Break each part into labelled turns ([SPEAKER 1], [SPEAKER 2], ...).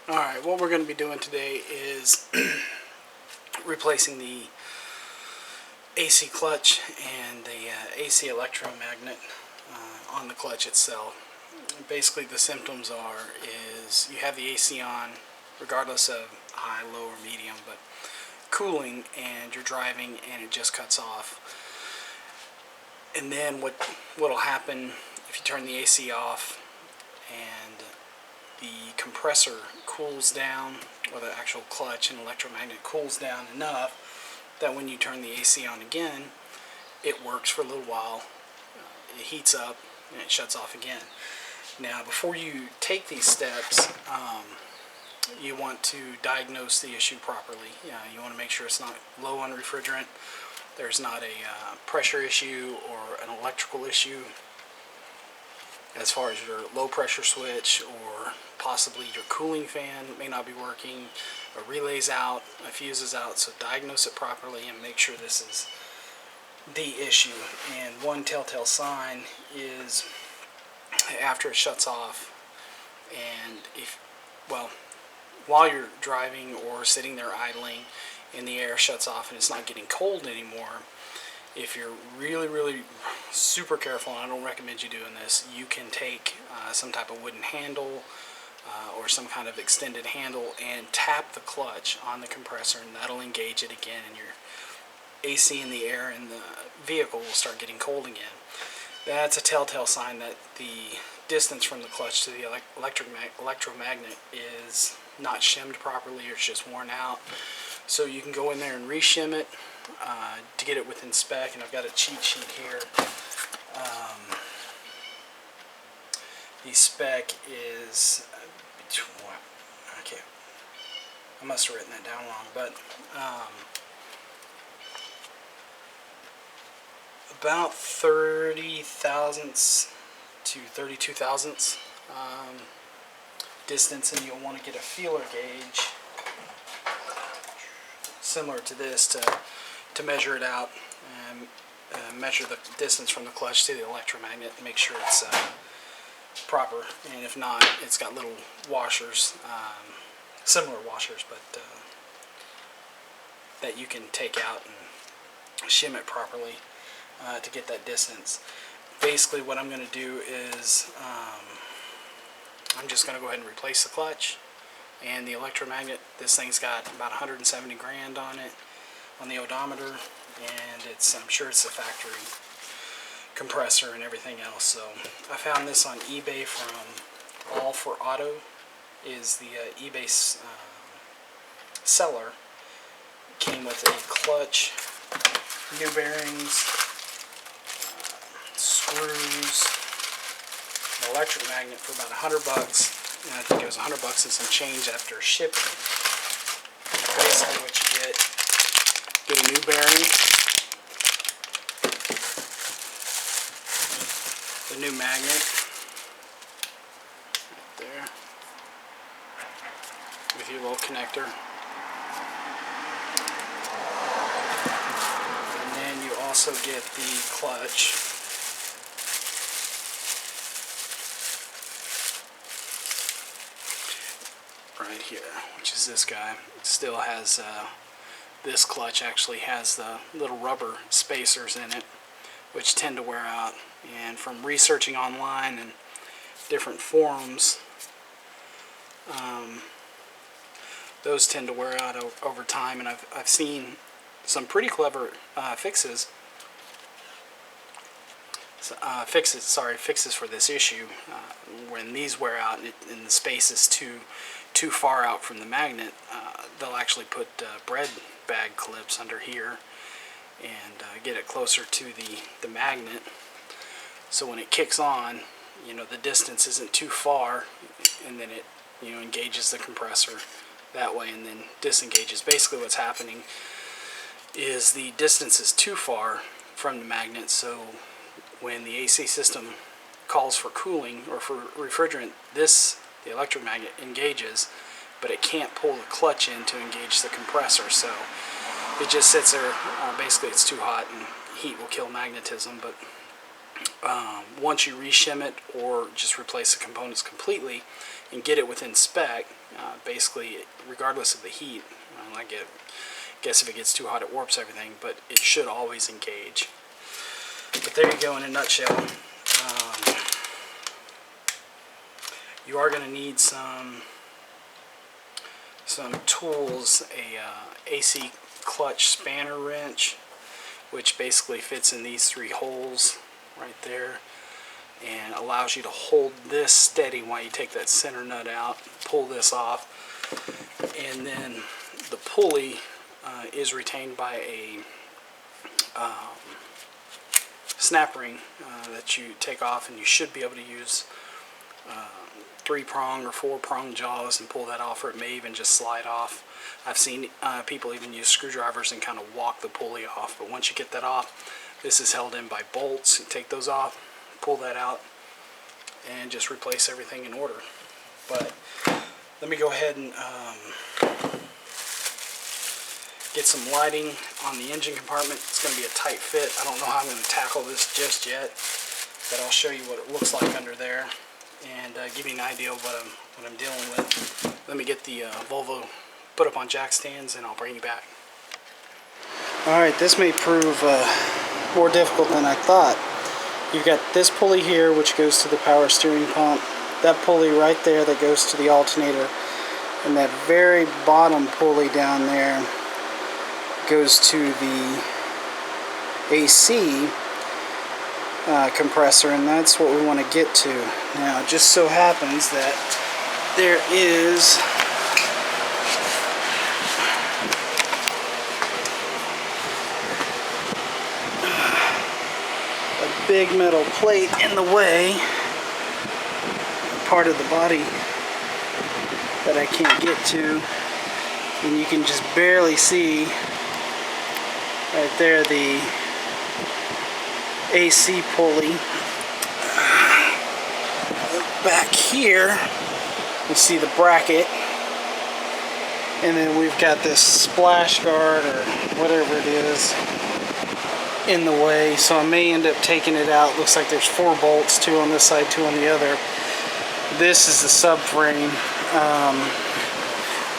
[SPEAKER 1] Alright, what we're going to be doing today is replacing the AC clutch and the AC electromagnet on the clutch itself. Basically the symptoms is you have the AC on regardless of high, low, or medium, but cooling, and you're driving and it just cuts off. And then what'll happen if you turn the AC off and the compressor cools down, or the actual clutch and electromagnet cools down enough that when you turn the AC on again, it works for a little while, it heats up, and it shuts off again. Now, before you take these steps, you want to diagnose the issue properly. You want to make sure it's not low on refrigerant, there's not a pressure issue or an electrical issue as far as your low pressure switch, or possibly your cooling fan may not be working, a relay's out, a fuse is out. So diagnose it properly and make sure this is the issue. And one telltale sign is after it shuts off, and while you're driving or sitting there idling and the air shuts off and it's not getting cold anymore, if you're really super careful, and I don't recommend you doing this, you can take some type of wooden handle or some kind of extended handle and tap the clutch on the compressor, and that'll engage it again, and your AC in the air in the vehicle will start getting cold again. That's a telltale sign that the distance from the clutch to the electromagnet is not shimmed properly, or it's just worn out. So you can go in there and re-shim it to get it within spec, and I've got a cheat sheet here. The spec is, I must have written that down wrong, but about 30 thousandths to 32 thousandths distance, and you'll want to get a feeler gauge similar to this to measure it out, and measure the distance from the clutch to the electromagnet and make sure it's proper. And if not, it's got little washers, similar washers, but that you can take out and shim it properly to get that distance. Basically what I'm going to do is I'm just going to go ahead and replace the clutch and the electromagnet. This thing's got about 170 grand on it on the odometer, and I'm sure it's a factory compressor and everything else. So I found this on eBay from All for Auto, is the eBay seller. Came with a clutch, new bearings, screws, an electric magnet for about $100. And I think it was $100 and some change after shipping. Basically what you get a new bearing, the new magnet right there with your little connector, and then you also get the clutch. Right here, which is this guy. It still has this clutch actually has the little rubber spacers in it, which tend to wear out. And from researching online and different forums, those tend to wear out over time. And I've seen some pretty clever fixes for this issue. When these wear out and the space is too far out from the magnet, they'll actually put bread bag clips under here and get it closer to the magnet, so when it kicks on, the distance isn't too far, and then it engages the compressor that way and then disengages. Basically what's happening is the distance is too far from the magnet, so when the AC system calls for cooling or for refrigerant, the electromagnet engages, but it can't pull the clutch in to engage the compressor, so it just sits there. Basically it's too hot, and heat will kill magnetism, but once you reshim it or just replace the components completely and get it within spec, basically regardless of the heat, I guess if it gets too hot it warps everything, but it should always engage. But there you go in a nutshell. You are going to need some tools, a AC clutch spanner wrench, which basically fits in these 3 holes right there and allows you to hold this steady while you take that center nut out, pull this off, and then the pulley is retained by a snap ring that you take off, and you should be able to use 3-prong or 4-prong jaws and pull that off, or it may even just slide off. I've seen people even use screwdrivers and kind of walk the pulley off, but once you get that off, this is held in by bolts. You take those off, pull that out, and just replace everything in order. But let me go ahead and get some lighting on the engine compartment. It's going to be a tight fit. I don't know how I'm going to tackle this just yet, but I'll show you what it looks like under there and give you an idea of what I'm dealing with. Let me get the Volvo put up on jack stands and I'll bring you back. Alright, this may prove more difficult than I thought. You've got this pulley here which goes to the power steering pump, that pulley right there that goes to the alternator, and that very bottom pulley down there goes to the AC compressor, and that's what we want to get to. Now it just so happens that there is a big metal plate in the way, part of the body that I can't get to, and you can just barely see right there the AC pulley. Back here you see the bracket, and then we've got this splash guard or whatever it is in the way, so I may end up taking it out. Looks like there's 4 bolts, 2 on this side, 2 on the other. This is the subframe,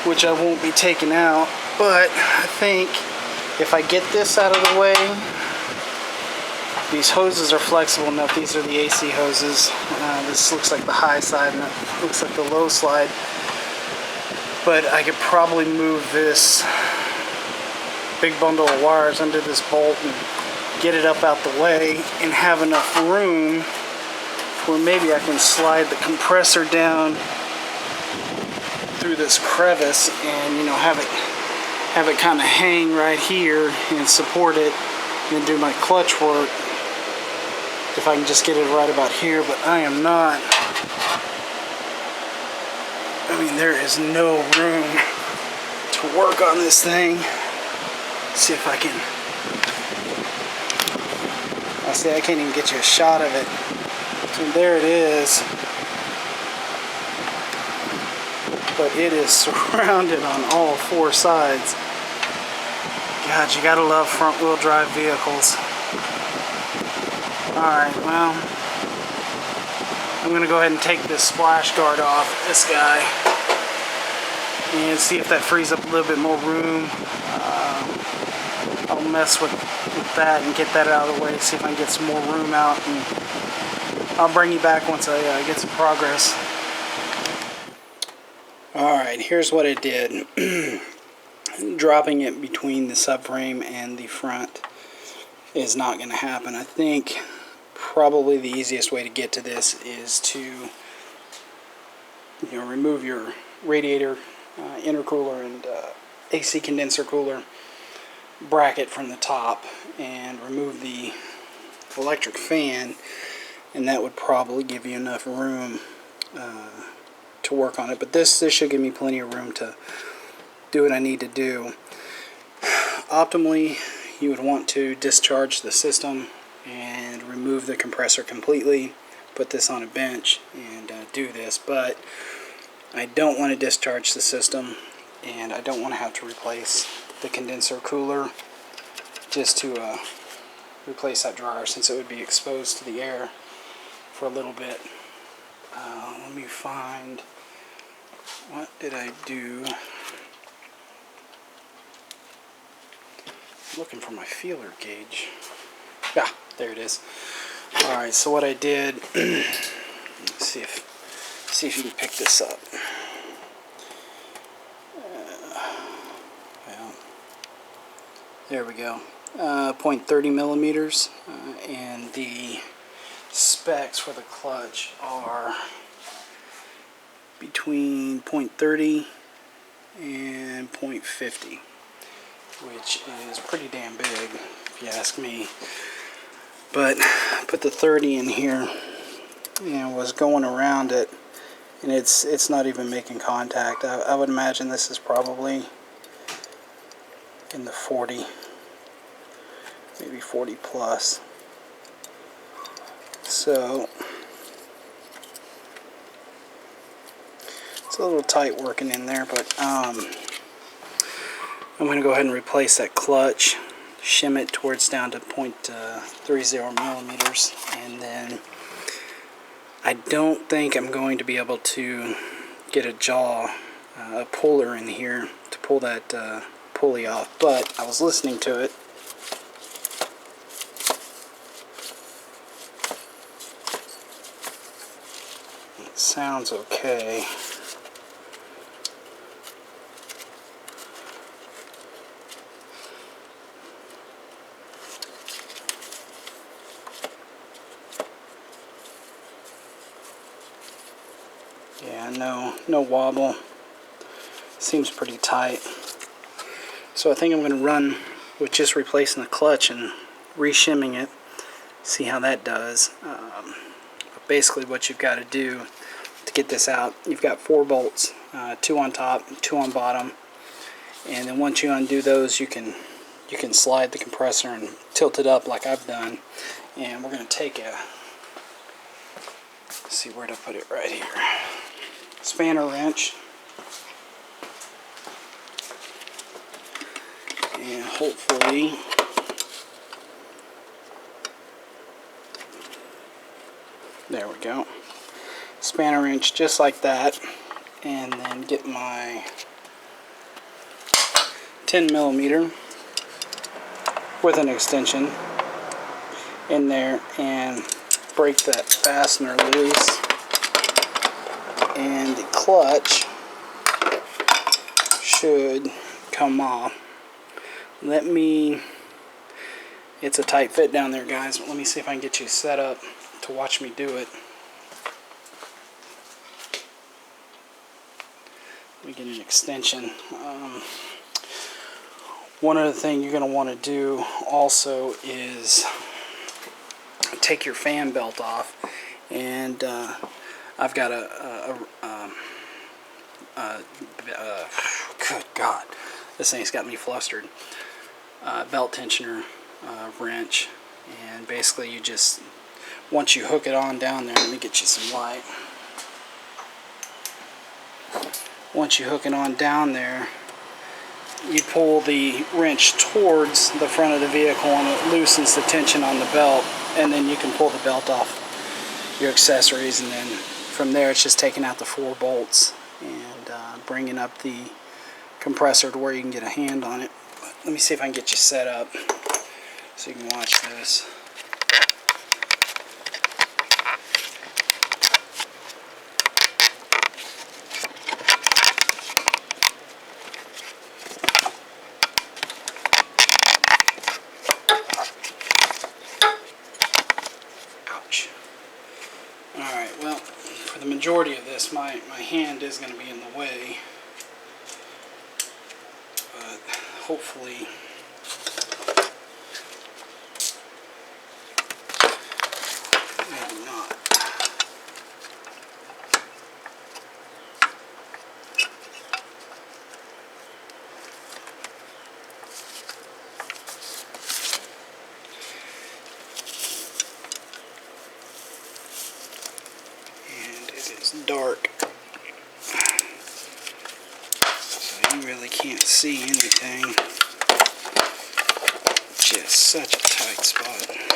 [SPEAKER 1] which I won't be taking out, but I think if I get this out of the way, these hoses are flexible enough. These are the AC hoses. This looks like the high side and that looks like the low slide, but I could probably move this big bundle of wires under this bolt and get it up out the way and have enough room where maybe I can slide the compressor down through this crevice and, you know, have it kind of hang right here and support it, and then do my clutch work if I can just get it right about here. But I am not. I mean, there is no room to work on this thing. Let's see if I can. I see, I can't even get you a shot of it. So there it is. But it is surrounded on all 4 sides. God, you gotta love front-wheel drive vehicles. Alright, well, I'm gonna go ahead and take this splash guard off this guy and see if that frees up a little bit more room. I'll mess with that and get that out of the way, see if I can get some more room out, and I'll bring you back once I get some progress. Alright, here's what it did. Dropping it between the subframe and the front is not going to happen. I think probably the easiest way to get to this is to, remove your radiator, intercooler, and AC condenser cooler bracket from the top and remove the electric fan, and that would probably give you enough room to work on it. But this should give me plenty of room to do what I need to do. Optimally, you would want to discharge the system and remove the compressor completely, put this on a bench and do this, but I don't want to discharge the system, and I don't want to have to replace the condenser cooler just to replace that dryer since it would be exposed to the air for a little bit. Let me find, what did I do? I'm looking for my feeler gauge. Yeah, there it is. Alright, so what I did, let's see if you can pick this up. Well, there we go. 0.30 millimeters, and the specs for the clutch are between 0.30 and 0.50, which is pretty damn big if you ask me. But put the 30 in here and was going around it, and it's not even making contact. I would imagine this is probably in the 40, maybe 40 plus. So it's a little tight working in there, but I'm going to go ahead and replace that clutch, shim it towards down to 0.30 millimeters, and then I don't think I'm going to be able to get a puller in here to pull that pulley off, but I was listening to it. It sounds okay. Yeah, no wobble. Seems pretty tight. So I think I'm going to run with just replacing the clutch and re-shimming it. See how that does. But basically what you've got to do to get this out, you've got 4 bolts, 2 on top, 2 on bottom, and then once you undo those, you can slide the compressor and tilt it up like I've done. And we're going to take a, let's see where to put it, right here, spanner wrench, and hopefully there we go, spanner wrench just like that, and then get my 10 millimeter with an extension in there and break that fastener loose, and the clutch should come off. It's a tight fit down there, guys, but let me see if I can get you set up to watch me do it. Let me get an extension. One other thing you're going to want to do also is take your fan belt off, and I've got good God, this thing's got me flustered. Belt tensioner wrench, and basically you just, once you hook it on down there, let me get you some light. Once you hook it on down there, you pull the wrench towards the front of the vehicle and it loosens the tension on the belt, and then you can pull the belt off your accessories, and then from there it's just taking out the 4 bolts and bringing up the compressor to where you can get a hand on it. But let me see if I can get you set up so you can watch this. Alright, well, for the majority of this, my hand is going to be in the way, but hopefully maybe not. Dark, so you really can't see anything. Just such a tight spot.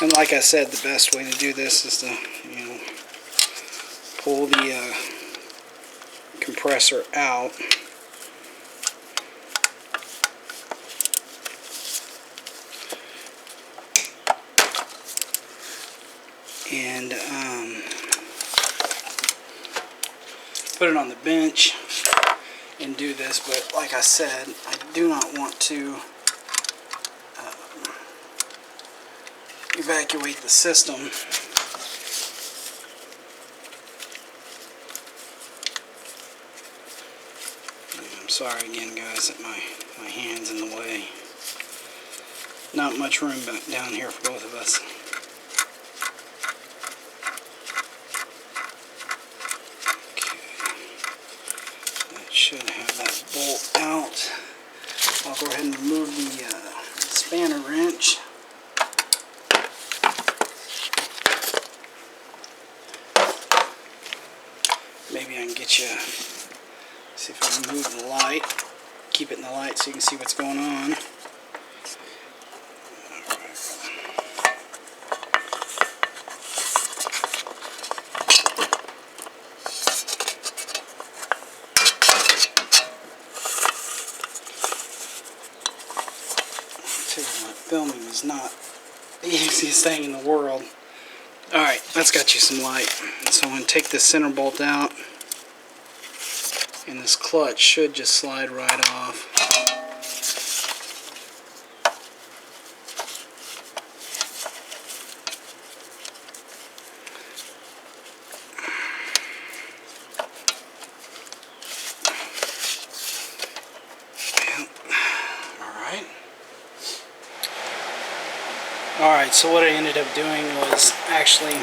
[SPEAKER 1] And like I said, the best way to do this is to, pull the compressor out. And put it on the bench and do this, but like I said, I do not want to evacuate the system. I'm sorry again, guys, that my hand's in the way. Not much room down here for both of us. Should have that bolt out. I'll go ahead and remove the spanner wrench. Maybe I can get you, see if I can move the light, keep it in the light so you can see what's going on. Filming is not the easiest thing in the world. Alright, that's got you some light. So I'm going to take this center bolt out, and this clutch should just slide right off. Alright, so what I ended up doing was actually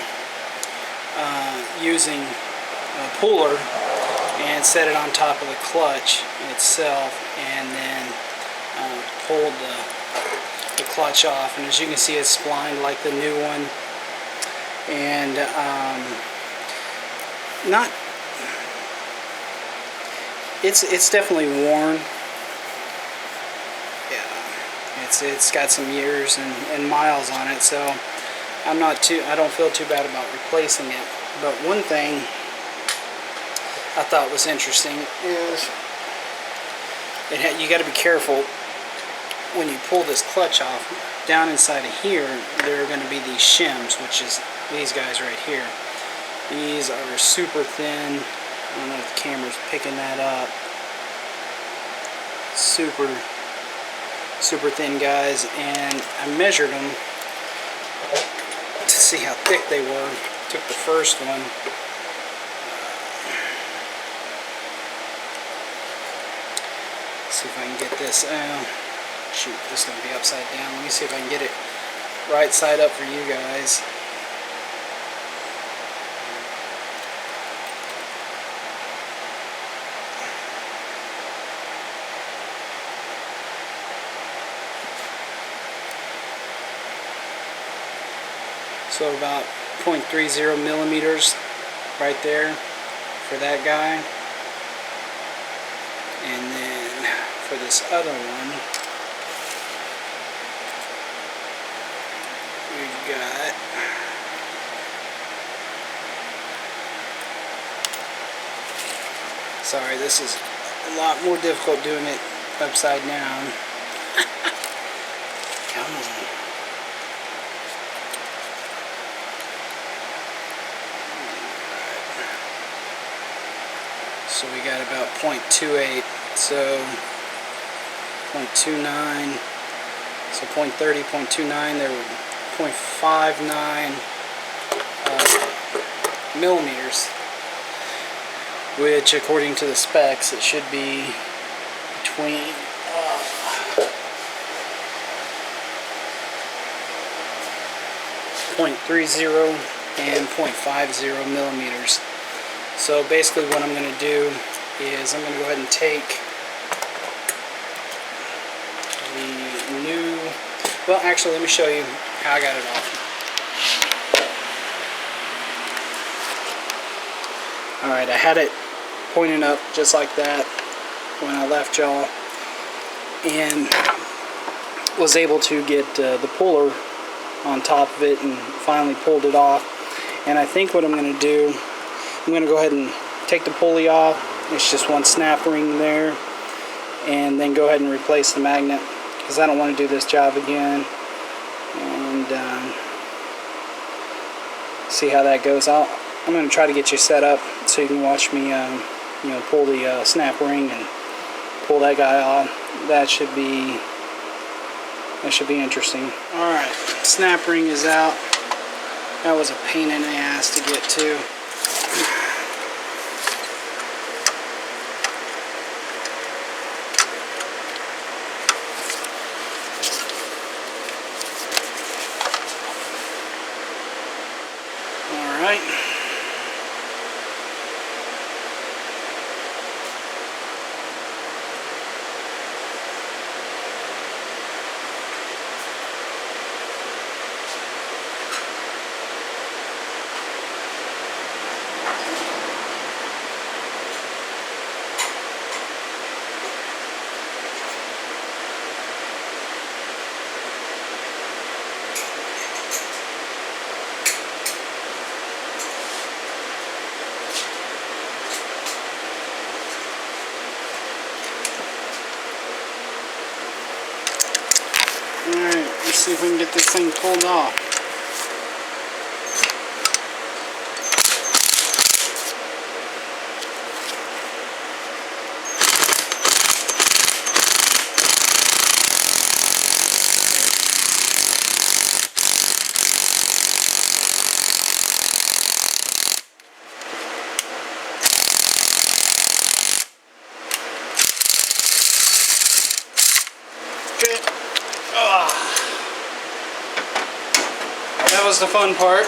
[SPEAKER 1] using a puller and set it on top of the clutch itself, and then pulled the clutch off. And as you can see, it's splined like the new one, and it's definitely worn. It's got some years and miles on it, so I don't feel too bad about replacing it. But one thing I thought was interesting is you got to be careful when you pull this clutch off. Down inside of here, there are going to be these shims, which is these guys right here. These are super thin. I don't know if the camera's picking that up. Super thin guys, and I measured them to see how thick they were. Took the first one, see if I can get this. Shoot, this is going to be upside down. Let me see if I can get it right side up for you guys. So about 0.30 millimeters right there for that guy. And then for this other one, we've got sorry, this is a lot more difficult doing it upside down. Come on. So we got about 0.28, so 0.29, so 0.30, 0.29, there were 0.59 millimeters, which according to the specs it should be between 0.30 and 0.50 millimeters. So basically what I'm going to do is I'm going to go ahead and take the new, well actually let me show you how I got it off. Alright, I had it pointing up just like that when I left y'all, and was able to get the puller on top of it and finally pulled it off. And I think what I'm going to do, I'm going to go ahead and take the pulley off. It's just one snap ring there, and then go ahead and replace the magnet, because I don't want to do this job again. And see how that goes. I'm going to try to get you set up so you can watch me pull the snap ring and pull that guy off. That should be interesting. Alright, snap ring is out. That was a pain in the ass to get to. Alright. Alright, let's see if we can get this thing pulled off. That was the fun part.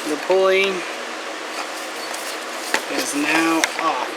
[SPEAKER 1] The pulley is now off.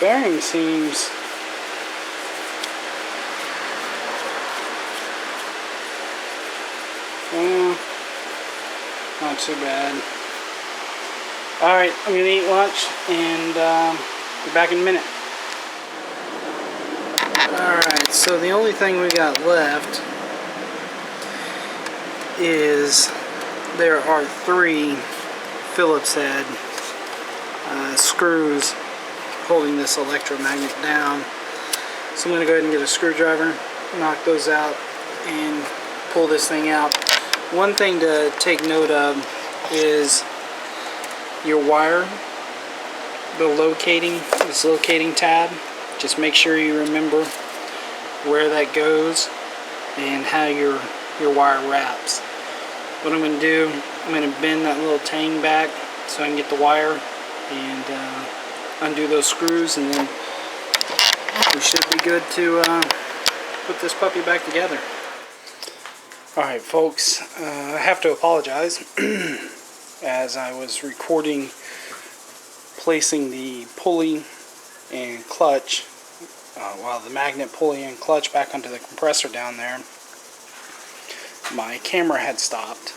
[SPEAKER 1] Bearing seems not too bad. Alright, I'm gonna eat lunch and be back in a minute. Alright, so the only thing we got left is there are 3 Phillips head screws holding this electromagnet down. So I'm going to go ahead and get a screwdriver, knock those out, and pull this thing out. One thing to take note of is your wire, this locating tab. Just make sure you remember where that goes and how your wire wraps. What I'm going to do, I'm going to bend that little tang back so I can get the wire and undo those screws, and then we should be good to put this puppy back together. Alright folks, I have to apologize as I was recording placing the pulley and clutch, the magnet pulley and clutch back onto the compressor down there. My camera had stopped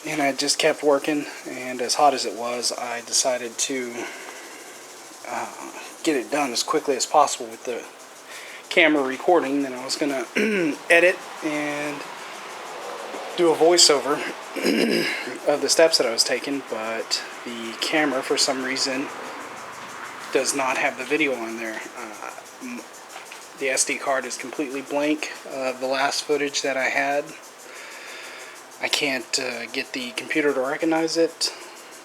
[SPEAKER 1] and I just kept working, and as hot as it was, I decided to get it done as quickly as possible with the camera recording. Then I was going to edit and do a voiceover of the steps that I was taking, but the camera for some reason does not have the video on there. The SD card is completely blank of the last footage that I had. I can't get the computer to recognize it,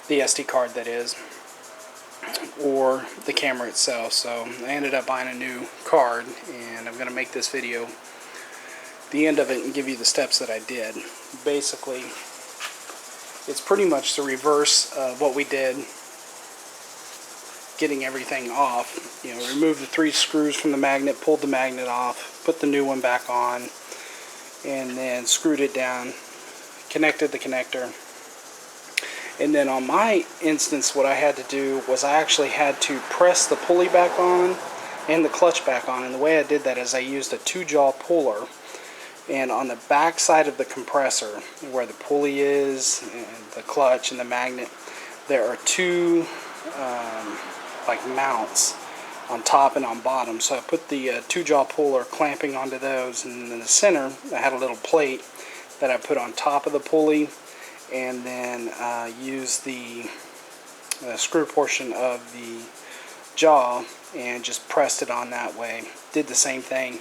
[SPEAKER 1] the SD card that is, or the camera itself. So I ended up buying a new card, and I'm going to make this video, the end of it, and give you the steps that I did. Basically, it's pretty much the reverse of what we did getting everything off. You know, removed the 3 screws from the magnet, pulled the magnet off, put the new one back on, and then screwed it down, connected the connector. And then on my instance, what I had to do was I actually had to press the pulley back on and the clutch back on. And the way I did that is I used a 2-jaw puller, and on the back side of the compressor, where the pulley is and the clutch and the magnet, there are 2 like mounts on top and on bottom. So I put the 2-jaw puller clamping onto those, and in the center I had a little plate that I put on top of the pulley, and then used the screw portion of the jaw and just pressed it on that way. Did the same thing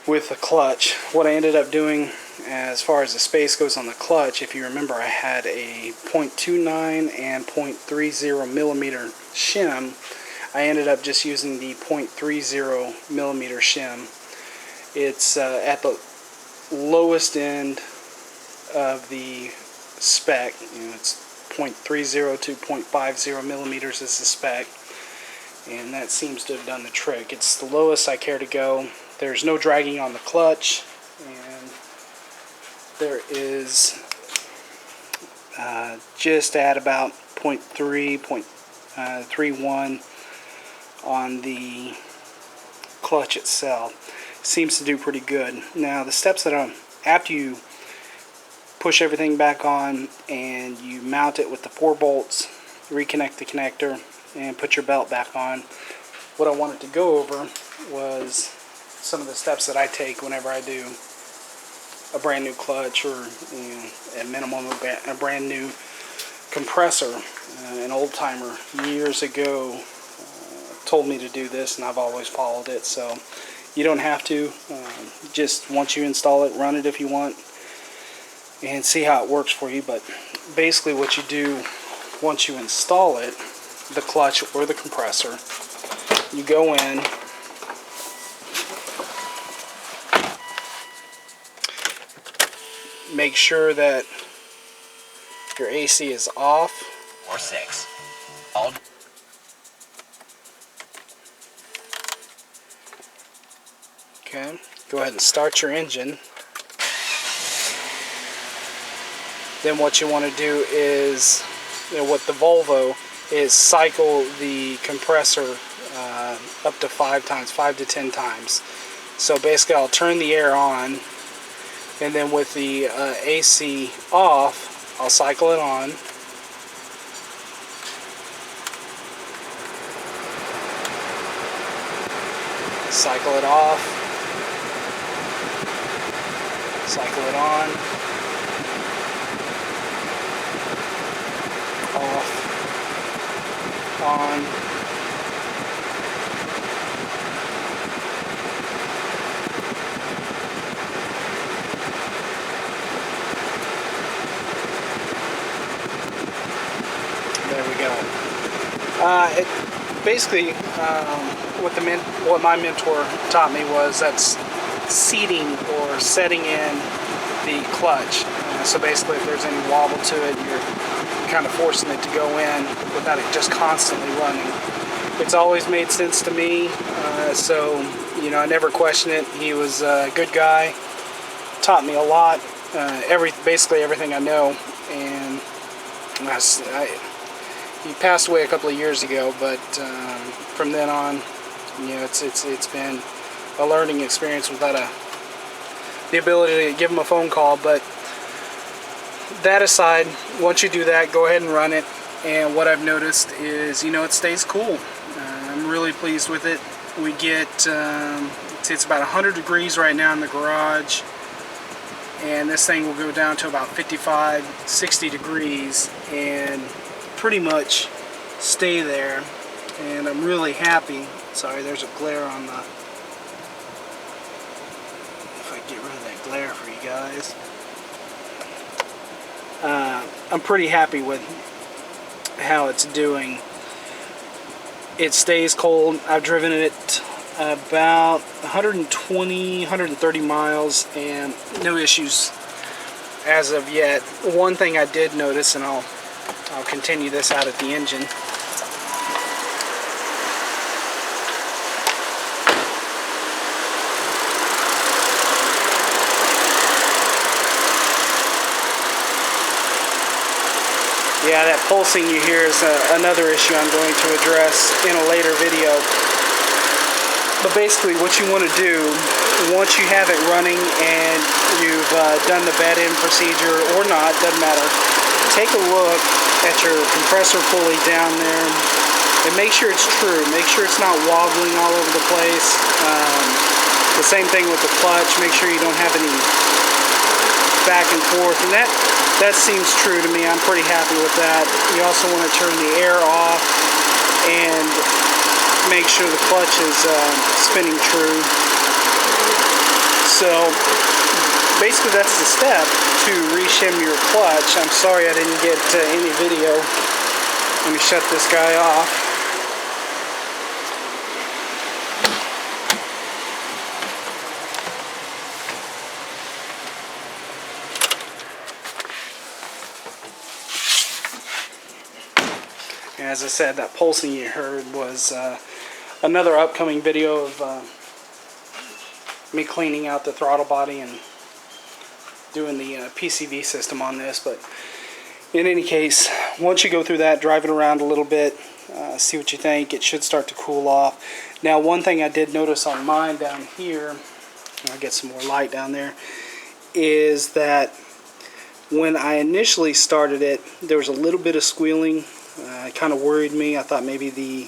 [SPEAKER 1] with the clutch. What I ended up doing as far as the space goes on the clutch, if you remember, I had a 0.29 and 0.30 millimeter shim. I ended up just using the 0.30 millimeter shim. It's at the lowest end of the spec. You know, it's 0.30 to 0.50 millimeters is the spec, and that seems to have done the trick. It's the lowest I care to go. There's no dragging on the clutch, and there is just at about 0.3, 0.31 on the clutch itself. Seems to do pretty good. Now the steps that after you push everything back on and you mount it with the 4 bolts, reconnect the connector, and put your belt back on, what I wanted to go over was some of the steps that I take whenever I do a brand new clutch, or at minimum a brand new compressor. An old timer years ago told me to do this, and I've always followed it. So you don't have to. Just once you install it, run it if you want, and see how it works for you. But basically what you do once you install it, the clutch or the compressor, you go in, make sure that your AC is off.
[SPEAKER 2] Or 6. All.
[SPEAKER 1] Okay, go ahead and start your engine. Then what you want to do is, with the Volvo, is cycle the compressor up to 5 times, 5 to 10 times. So basically I'll turn the air on, and then with the AC off, I'll cycle it on. Cycle it off. Cycle it on. Off. On. There we go. Basically, what my mentor taught me was that's seating or setting in the clutch. So basically, if there's any wobble to it, you're kind of forcing it to go in without it just constantly running. It's always made sense to me, so I never question it. He was a good guy, taught me a lot, basically everything I know, and he passed away a couple of years ago, but from then on, it's been a learning experience without the ability to give him a phone call. But that aside, once you do that, go ahead and run it, and what I've noticed is, it stays cool. I'm really pleased with it. We get, it's about 100 degrees right now in the garage, and this thing will go down to about 55, 60 degrees, and pretty much stay there, and I'm really happy. Sorry, there's a glare on the, if I get rid of that glare for you guys. I'm pretty happy with how it's doing. It stays cold. I've driven it about 120, 130 miles, and no issues as of yet. One thing I did notice, and I'll continue this out at the engine. Yeah, that pulsing you hear is another issue I'm going to address in a later video. But basically what you want to do, once you have it running and you've done the bed-in procedure or not, doesn't matter, take a look at your compressor pulley down there and make sure it's true. Make sure it's not wobbling all over the place. The same thing with the clutch. Make sure you don't have any back and forth. And that seems true to me. I'm pretty happy with that. You also want to turn the air off and make sure the clutch is spinning true. So basically that's the step to reshim your clutch. I'm sorry I didn't get any video. Let me shut this guy off. As I said, that pulsing you heard was another upcoming video of me cleaning out the throttle body and doing the PCV system on this. But in any case, once you go through that, drive it around a little bit, see what you think. It should start to cool off. Now, one thing I did notice on mine down here, I'll get some more light down there, is that when I initially started it, there was a little bit of squealing. It kind of worried me. I thought maybe the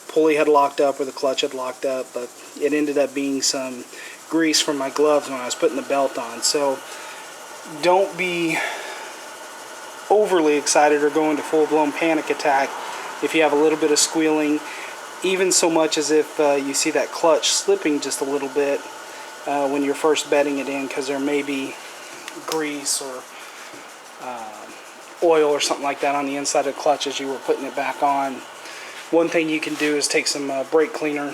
[SPEAKER 1] pulley had locked up or the clutch had locked up, but it ended up being some grease from my gloves when I was putting the belt on. So don't be overly excited or go into full-blown panic attack if you have a little bit of squealing, even so much as if you see that clutch slipping just a little bit when you're first bedding it in, because there may be grease or oil or something like that on the inside of the clutch as you were putting it back on. One thing you can do is take some brake cleaner,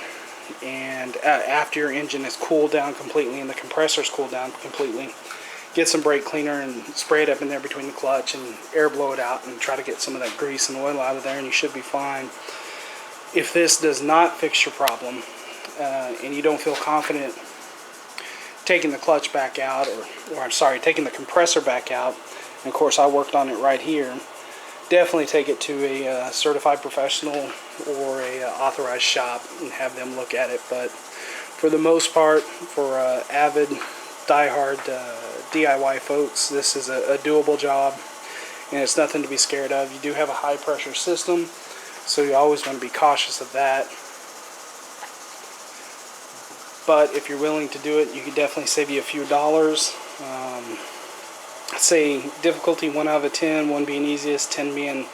[SPEAKER 1] and after your engine is cooled down completely and the compressor's cooled down completely, get some brake cleaner and spray it up in there between the clutch and air blow it out and try to get some of that grease and oil out of there, and you should be fine. If this does not fix your problem and you don't feel confident taking the clutch back out, or I'm sorry, taking the compressor back out, and of course I worked on it right here, definitely take it to a certified professional or a authorized shop and have them look at it. But for the most part, for avid, diehard DIY folks, this is a doable job, and it's nothing to be scared of. You do have a high pressure system, so you always want to be cautious of that. But if you're willing to do it, you can definitely save you a few dollars. I'd say difficulty 1 out of 10, 1 being easiest, 10 being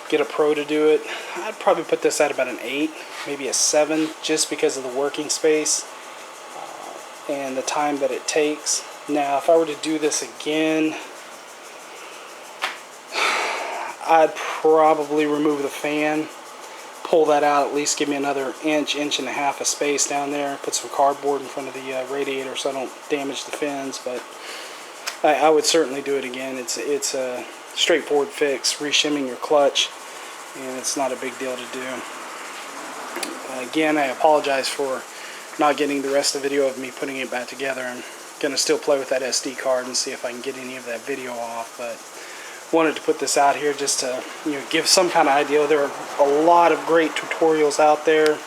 [SPEAKER 1] get a pro to do it. I'd probably put this at about an 8, maybe a 7, just because of the working space and the time that it takes. Now, if I were to do this again, I'd probably remove the fan, pull that out, at least give me another inch and a half of space down there, put some cardboard in front of the radiator so I don't damage the fins. But I would certainly do it again. It's a straightforward fix, reshimming your clutch, and it's not a big deal to do. Again, I apologize for not getting the rest of the video of me putting it back together. I'm going to still play with that SD card and see if I can get any of that video off, but wanted to put this out here just to give some kind of idea. There are a lot of great tutorials out there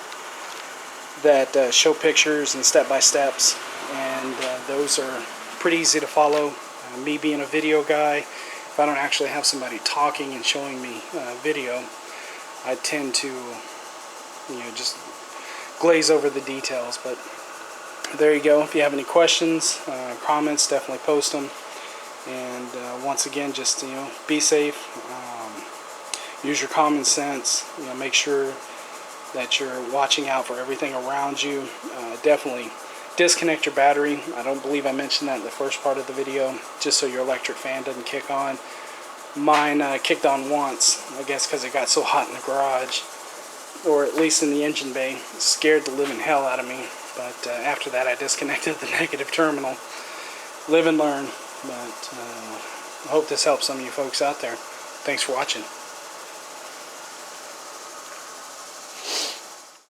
[SPEAKER 1] that show pictures and step-by-steps, and those are pretty easy to follow. Me being a video guy, if I don't actually have somebody talking and showing me video, I tend to just glaze over the details. But there you go. If you have any questions, comments, definitely post them. And once again, just be safe, use your common sense, make sure that you're watching out for everything around you. Definitely disconnect your battery. I don't believe I mentioned that in the first part of the video, just so your electric fan doesn't kick on. Mine kicked on once, I guess because it got so hot in the garage, or at least in the engine bay. It scared the living hell out of me. But after that, I disconnected the negative terminal. Live and learn. But I hope this helps some of you folks out there. Thanks for watching.